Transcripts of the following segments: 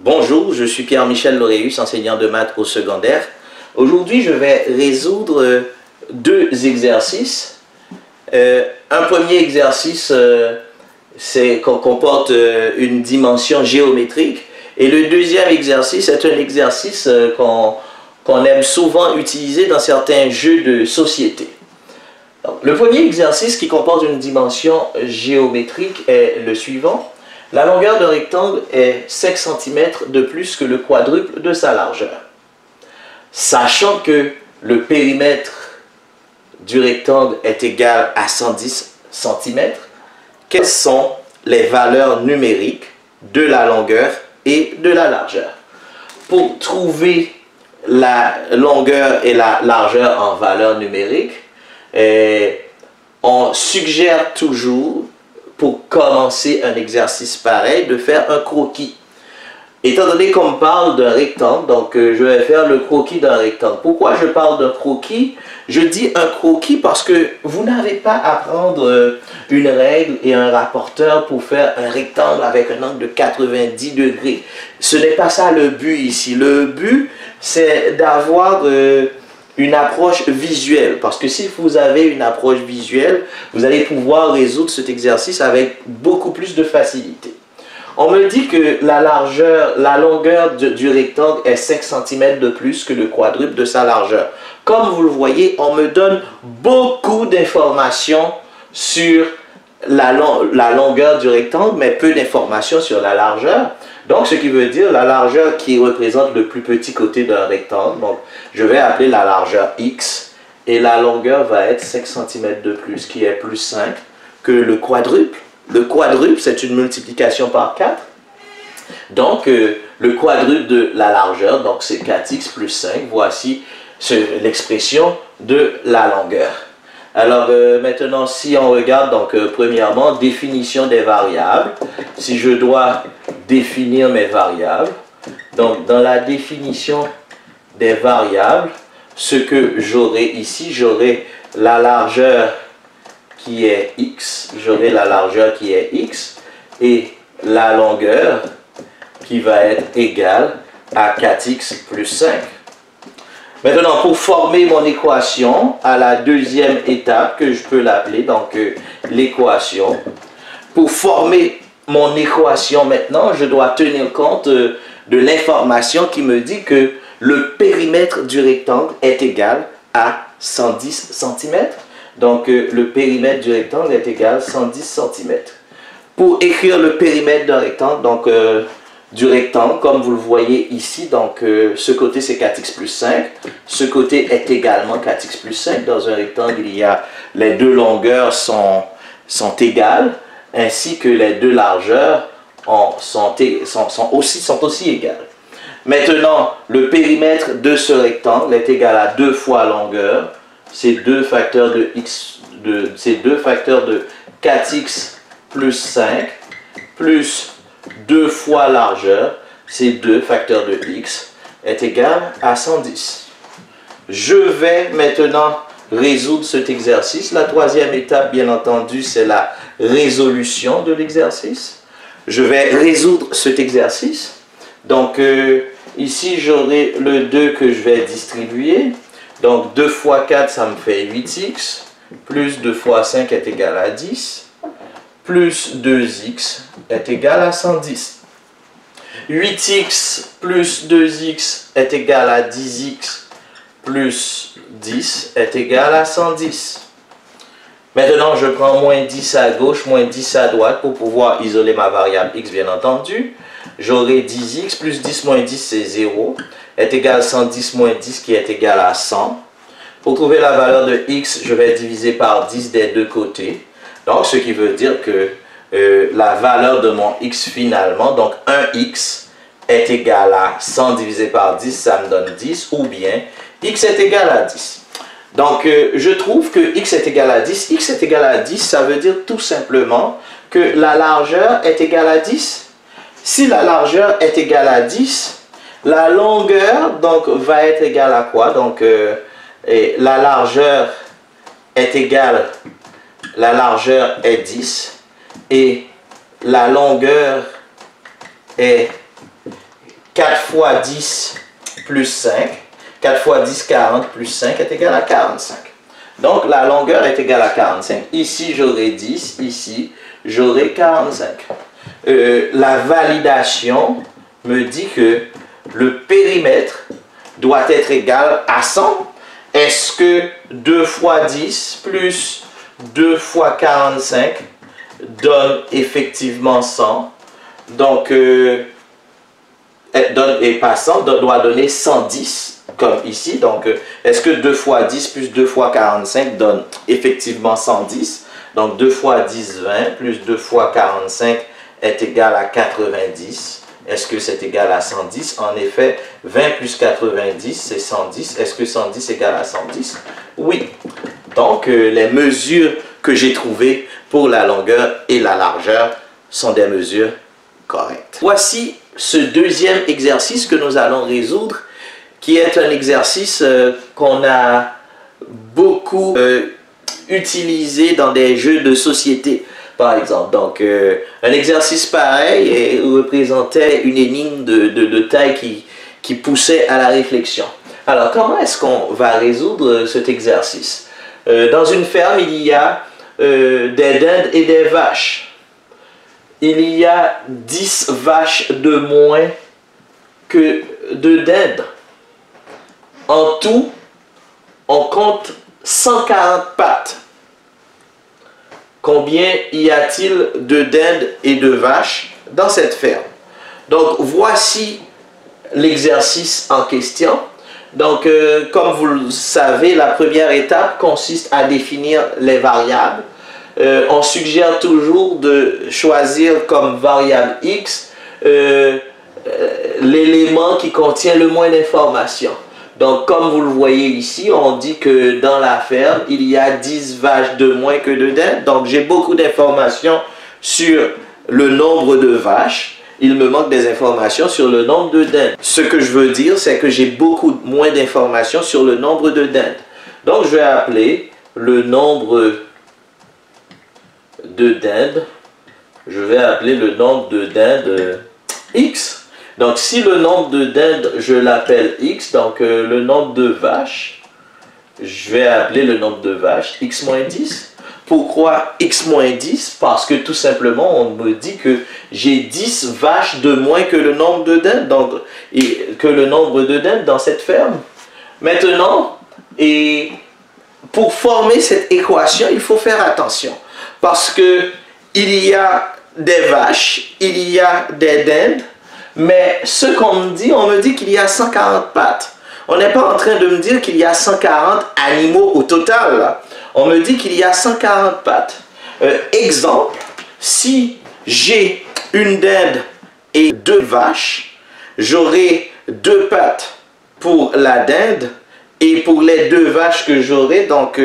Bonjour, je suis Pierre-Michel Lauréus, enseignant de maths au secondaire. Aujourd'hui, je vais résoudre deux exercices. Un premier exercice comporte une dimension géométrique et le deuxième exercice est un exercice qu'on aime souvent utiliser dans certains jeux de société. Donc, le premier exercice qui comporte une dimension géométrique est le suivant. La longueur d'un rectangle est 5 cm de plus que le quadruple de sa largeur. Sachant que le périmètre du rectangle est égal à 110 cm, quelles sont les valeurs numériques de la longueur et de la largeur? Pour trouver la longueur et la largeur en valeurs numériques, on suggère toujours, pour commencer un exercice pareil, de faire un croquis. Étant donné qu'on me parle d'un rectangle, donc je vais faire le croquis d'un rectangle. Pourquoi je parle d'un croquis? Je dis un croquis parce que vous n'avez pas à prendre une règle et un rapporteur pour faire un rectangle avec un angle de 90 degrés. Ce n'est pas ça le but ici. Le but, c'est d'avoir une approche visuelle, parce que si vous avez une approche visuelle, vous allez pouvoir résoudre cet exercice avec beaucoup plus de facilité. On me dit que la longueur du rectangle est 5 cm de plus que le quadruple de sa largeur. Comme vous le voyez, on me donne beaucoup d'informations sur la longueur du rectangle, mais peu d'informations sur la largeur. Donc, ce qui veut dire la largeur qui représente le plus petit côté d'un rectangle. Donc, je vais appeler la largeur x et la longueur va être 5 cm de plus, qui est plus 5 que le quadruple. Le quadruple, c'est une multiplication par 4. Donc, le quadruple de la largeur, donc c'est 4x plus 5. Voici l'expression de la longueur. Alors, maintenant, si on regarde, donc, premièrement, définition des variables. Si je dois définir mes variables, donc, dans la définition des variables, ce que j'aurai ici, j'aurai la largeur qui est x, j'aurai la largeur qui est x, et la longueur qui va être égale à 4x plus 5. Maintenant, pour former mon équation, à la deuxième étape, que je peux l'appeler, donc l'équation, pour former mon équation maintenant, je dois tenir compte de l'information qui me dit que le périmètre du rectangle est égal à 110 cm. Donc, le périmètre du rectangle est égal à 110 cm. Pour écrire le périmètre d'un rectangle, donc du rectangle, comme vous le voyez ici, donc ce côté c'est 4x plus 5, ce côté est également 4x plus 5. Dans un rectangle, les deux longueurs sont égales, ainsi que les deux largeurs sont aussi égales. Maintenant, le périmètre de ce rectangle est égal à 2 fois longueur, c'est 2 facteurs de x, c'est 2 facteurs de 4x plus 5, plus 2 fois largeur, c'est 2 facteurs de x, est égal à 110. Je vais maintenant résoudre cet exercice. La troisième étape, bien entendu, c'est la résolution de l'exercice. Je vais résoudre cet exercice. Donc, ici, j'aurai le 2 que je vais distribuer. Donc, 2 fois 4, ça me fait 8x, plus 2 fois 5 est égal à 10. Plus 2x est égal à 110. 8x plus 2x est égal à 10x plus 10 est égal à 110. Maintenant, je prends moins 10 à gauche, moins 10 à droite pour pouvoir isoler ma variable x, bien entendu. J'aurai 10x plus 10 moins 10, c'est 0, est égal à 110 moins 10 qui est égal à 100. Pour trouver la valeur de x, je vais diviser par 10 des deux côtés. Donc, ce qui veut dire que la valeur de mon x finalement, donc 1x est égal à 100 divisé par 10, ça me donne 10, ou bien x est égal à 10. Donc, je trouve que x est égal à 10. X est égal à 10, ça veut dire tout simplement que la largeur est égale à 10. Si la largeur est égale à 10, la longueur donc, va être égale à quoi? Donc, la largeur est égale, la largeur est 10 et la longueur est 4 fois 10 plus 5. 4 fois 10, 40 plus 5 est égal à 45. Donc la longueur est égale à 45. Ici j'aurai 10, ici j'aurai 45. La validation me dit que le périmètre doit être égal à 100. Est-ce que 2 fois 10 plus 2 fois 45 donne effectivement 100? Donc, et pas 100, doit donner 110, comme ici. Donc, est-ce que 2 fois 10 plus 2 fois 45 donne effectivement 110? Donc, 2 fois 10, 20, plus 2 fois 45 est égal à 90. Est-ce que c'est égal à 110? En effet, 20 plus 90, c'est 110. Est-ce que 110 est égal à 110? Oui. Donc, les mesures que j'ai trouvées pour la longueur et la largeur sont des mesures correctes. Voici ce deuxième exercice que nous allons résoudre, qui est un exercice qu'on a beaucoup utilisé dans des jeux de société, par exemple. Donc, un exercice pareil représentait une énigme de taille qui poussait à la réflexion. Alors, comment est-ce qu'on va résoudre cet exercice? Dans une ferme, il y a des dindes et des vaches. Il y a 10 vaches de moins que de dindes. En tout, on compte 140 pattes. Combien y a-t-il de dindes et de vaches dans cette ferme? Donc, voici l'exercice en question. Donc, comme vous le savez, la première étape consiste à définir les variables. On suggère toujours de choisir comme variable x l'élément qui contient le moins d'informations. Donc, comme vous le voyez ici, on dit que dans la ferme, il y a 10 vaches de moins que de dindes. Donc, j'ai beaucoup d'informations sur le nombre de vaches. Il me manque des informations sur le nombre de dindes. Ce que je veux dire, c'est que j'ai beaucoup moins d'informations sur le nombre de dindes. Donc, je vais appeler le nombre de dindes. Je vais appeler le nombre de dindes x. Donc, si le nombre de dindes, je l'appelle x, donc le nombre de vaches, je vais appeler le nombre de vaches x moins 10. Pourquoi x moins 10? Parce que tout simplement, on me dit que j'ai 10 vaches de moins que le nombre de dindes, donc, que le nombre de dindes dans cette ferme. Maintenant, pour former cette équation, il faut faire attention. Parce que il y a des vaches, il y a des dindes, mais ce qu'on me dit, on me dit qu'il y a 140 pattes. On n'est pas en train de me dire qu'il y a 140 animaux au total, là. On me dit qu'il y a 140 pattes. Exemple, si j'ai une dinde et 2 vaches, j'aurai 2 pattes pour la dinde et pour les 2 vaches que j'aurai, donc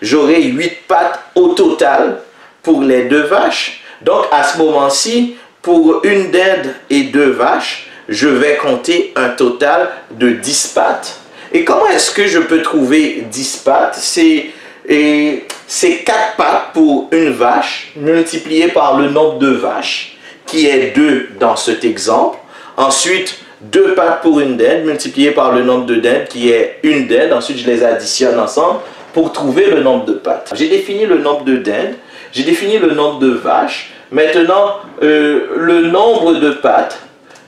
j'aurai 8 pattes au total pour les 2 vaches. Donc à ce moment-ci, pour une dinde et 2 vaches, je vais compter un total de 10 pattes. Et comment est-ce que je peux trouver 10 pattes? C'est 4 pattes pour une vache multiplié par le nombre de vaches, qui est 2 dans cet exemple. Ensuite, 2 pattes pour une dinde multiplié par le nombre de dindes, qui est une dinde. Ensuite, je les additionne ensemble pour trouver le nombre de pattes. J'ai défini le nombre de dindes, j'ai défini le nombre de vaches. Maintenant, le nombre de pattes,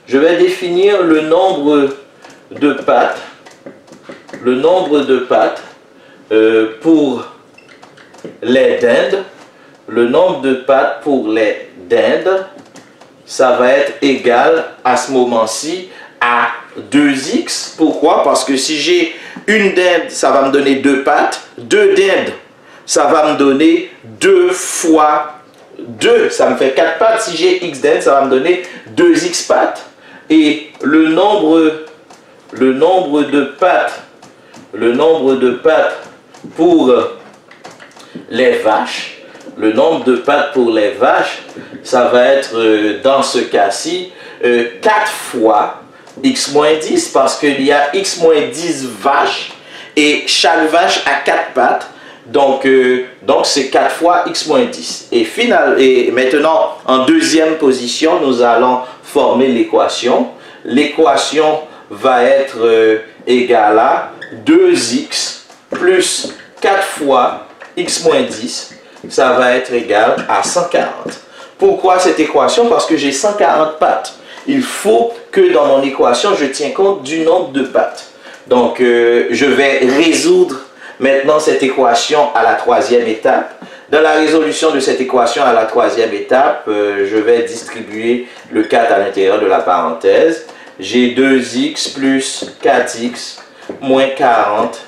je vais définir le nombre de pattes. Le nombre de pattes pour les dindes. Le nombre de pattes pour les dindes, ça va être égal à ce moment-ci à 2x. Pourquoi? Parce que si j'ai une dinde, ça va me donner 2 pattes. 2 dindes, ça va me donner 2 fois 2, ça me fait 4 pattes. Si j'ai x dindes, ça va me donner 2x pattes. Et le nombre de pattes pour les vaches, le nombre de pattes pour les vaches, ça va être dans ce cas-ci 4 fois x moins 10, parce qu'il y a x moins 10 vaches et chaque vache a 4 pattes. Donc c'est 4 fois x moins 10. Et maintenant, en deuxième position, nous allons former l'équation. l'équation va être égale à 2x plus 4 fois x moins 10. Ça va être égal à 140. Pourquoi cette équation? Parce que j'ai 140 pattes. Il faut que dans mon équation, je tienne compte du nombre de pattes. Donc, je vais résoudre maintenant cette équation à la troisième étape. Dans la résolution de cette équation à la troisième étape, je vais distribuer le 4 à l'intérieur de la parenthèse. J'ai 2x plus 4x moins 40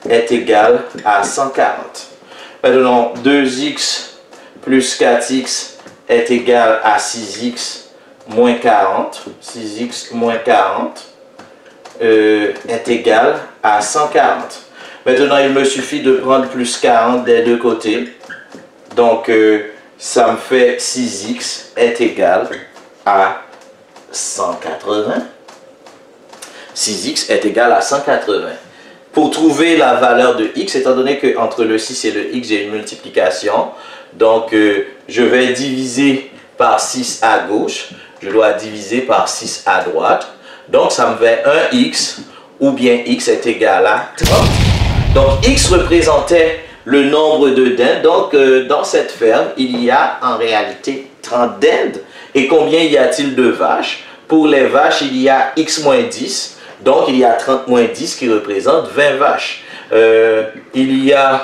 est égal à 140. Maintenant, 2x plus 4x est égal à 6x moins 40. 6x moins 40 est égal à 140. Maintenant, il me suffit de prendre plus 40 des deux côtés. Donc, ça me fait 6x est égal à 180. 6x est égal à 180. Pour trouver la valeur de x, étant donné qu'entre le 6 et le x, j'ai une multiplication, donc je vais diviser par 6 à gauche, je dois diviser par 6 à droite, donc ça me fait 1x, ou bien x est égal à 30. Donc x représentait le nombre de dindes, donc dans cette ferme, il y a en réalité 30 dindes. Et combien y a-t-il de vaches? Pour les vaches, il y a x moins 10. Donc, il y a 30 moins 10 qui représente 20 vaches. Il y a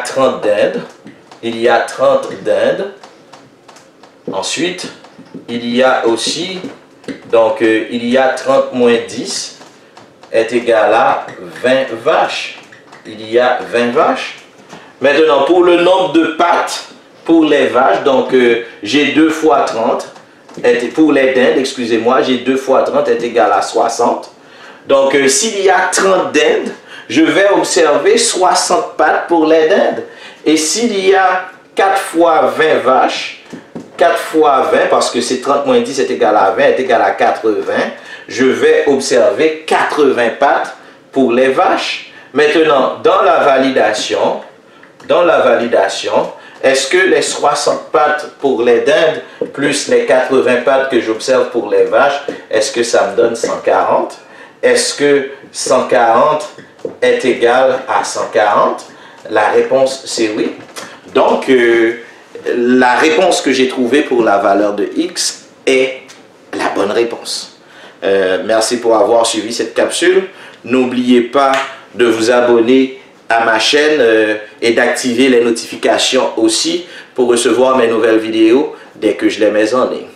30 dindes. Il y a 30 dindes. Ensuite, il y a aussi, donc, il y a 30 moins 10 est égal à 20 vaches. Il y a 20 vaches. Maintenant, pour le nombre de pattes, pour les vaches, donc, j'ai 2 fois 30. Pour les dindes, excusez-moi, j'ai 2 fois 30 est égal à 60. Donc, s'il y a 30 dindes, je vais observer 60 pattes pour les dindes. Et s'il y a 4 fois 20 vaches, 4 fois 20, parce que c'est 30 moins 10 est égal à 20, est égal à 80, je vais observer 80 pattes pour les vaches. Maintenant, dans la validation, est-ce que les 60 pattes pour les dindes plus les 80 pattes que j'observe pour les vaches, est-ce que ça me donne 140? Est-ce que 140 est égal à 140? La réponse, c'est oui. Donc, la réponse que j'ai trouvée pour la valeur de x est la bonne réponse. Merci pour avoir suivi cette capsule. N'oubliez pas de vous abonner à ma chaîne et d'activer les notifications aussi pour recevoir mes nouvelles vidéos dès que je les mets en ligne.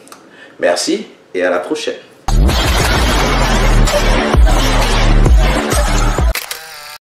Merci et à la prochaine.